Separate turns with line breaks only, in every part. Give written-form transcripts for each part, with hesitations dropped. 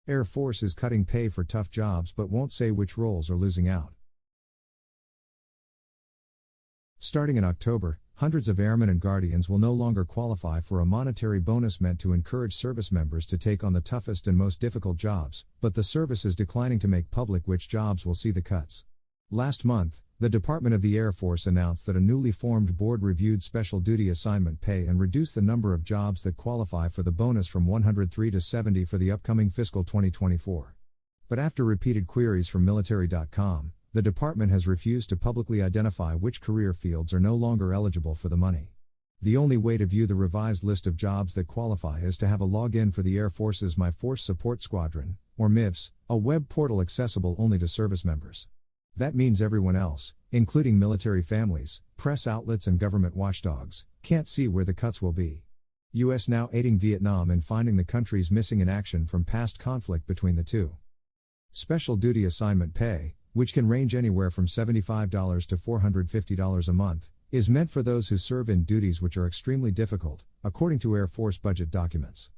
Air Force is cutting pay for tough jobs but won't say which roles are losing out. Starting in October, hundreds of airmen and guardians will no longer qualify for a monetary bonus meant to encourage service members to take on the toughest and most difficult jobs, but the service is declining to make public which jobs will see the cuts. Last month, the Department of the Air Force announced that a newly formed board reviewed special duty assignment pay and reduced the number of jobs that qualify for the bonus from 103 to 70 for the upcoming fiscal 2024. But after repeated queries from military.com, the department has refused to publicly identify which career fields are no longer eligible for the money. The only way to view the revised list of jobs that qualify is to have a login for the Air Force's My Force Support Squadron, or MIFS, a web portal accessible only to service members. That means everyone else, including military families, press outlets and government watchdogs, can't see where the cuts will be. U.S. now aiding Vietnam in finding the countries missing in action from past conflict between the two. Special duty assignment pay, which can range anywhere from $75 to $450 a month, is meant for those who serve in duties which are extremely difficult, according to Air Force budget documents.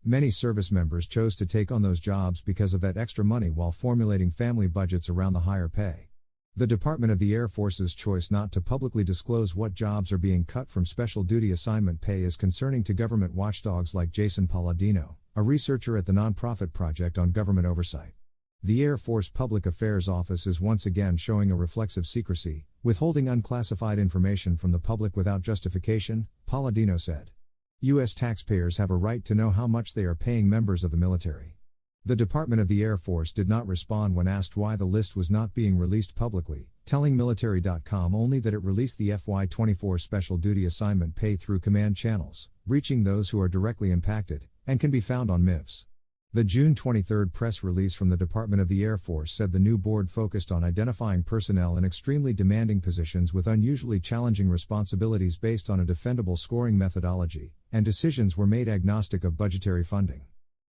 Many service members chose to take on those jobs because of that extra money while formulating family budgets around the higher pay. The Department of the Air Force's choice not to publicly disclose what jobs are being cut from special duty assignment pay is concerning to government watchdogs like Jason Palladino, a researcher at the nonprofit Project on Government Oversight. The Air Force Public Affairs Office is once again showing a reflexive secrecy, withholding unclassified information from the public without justification, Palladino said. U.S. taxpayers have a right to know how much they are paying members of the military. The Department of the Air Force did not respond when asked why the list was not being released publicly, telling military.com only that it released the FY24 special duty assignment pay through command channels, reaching those who are directly impacted, and can be found on MIFS. The June 23 press release from the Department of the Air Force said the new board focused on identifying personnel in extremely demanding positions with unusually challenging responsibilities based on a defendable scoring methodology, and decisions were made agnostic of budgetary funding.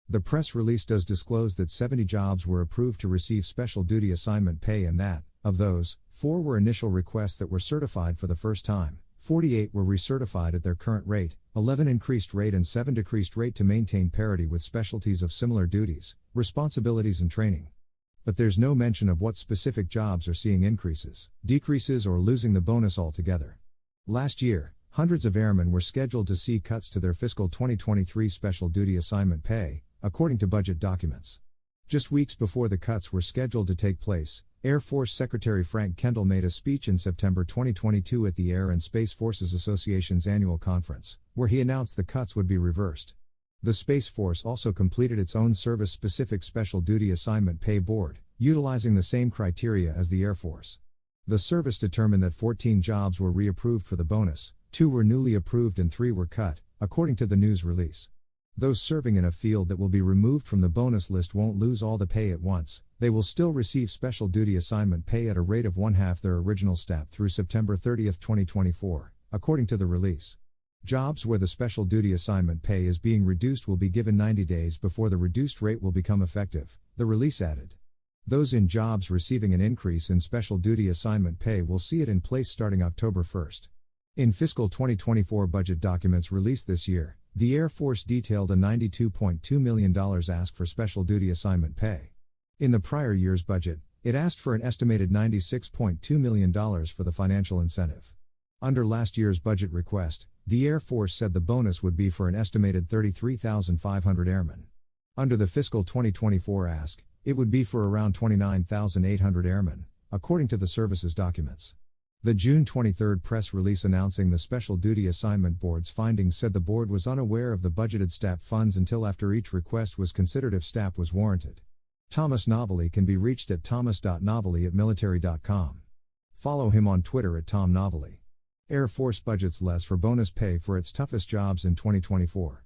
The press release does disclose that 70 jobs were approved to receive special duty assignment pay and that, of those, 4 were initial requests that were certified for the first time, 48 were recertified at their current rate, 11 increased rate and 7 decreased rate to maintain parity with specialties of similar duties, responsibilities and training. But there's no mention of what specific jobs are seeing increases, decreases or losing the bonus altogether. Last year, hundreds of airmen were scheduled to see cuts to their fiscal 2023 special duty assignment pay, according to budget documents. Just weeks before the cuts were scheduled to take place, Air Force Secretary Frank Kendall made a speech in September 2022 at the Air and Space Forces Association's annual conference, where he announced the cuts would be reversed. The Space Force also completed its own service-specific special duty assignment pay board, utilizing the same criteria as the Air Force. The service determined that 14 jobs were reapproved for the bonus, 2 were newly approved and 3 were cut, according to the news release. Those serving in a field that will be removed from the bonus list won't lose all the pay at once, they will still receive special duty assignment pay at a rate of 1/2 their original STAP through September 30, 2024, according to the release. Jobs where the special duty assignment pay is being reduced will be given 90 days before the reduced rate will become effective, the release added. Those in jobs receiving an increase in special duty assignment pay will see it in place starting October 1. In fiscal 2024 budget documents released this year, the Air Force detailed a $92.2 million ask for special duty assignment pay. In the prior year's budget, it asked for an estimated $96.2 million for the financial incentive. Under last year's budget request, the Air Force said the bonus would be for an estimated 33,500 airmen. Under the fiscal 2024 ask, it would be for around 29,800 airmen, according to the service's documents. The June 23 press release announcing the Special Duty Assignment Board's findings said the board was unaware of the budgeted STAP funds until after each request was considered if STAP was warranted. Thomas Novelly can be reached at thomas.novelly@military.com. Follow him on Twitter at Tom Novelly. Air Force budgets less for bonus pay for its toughest jobs in 2024.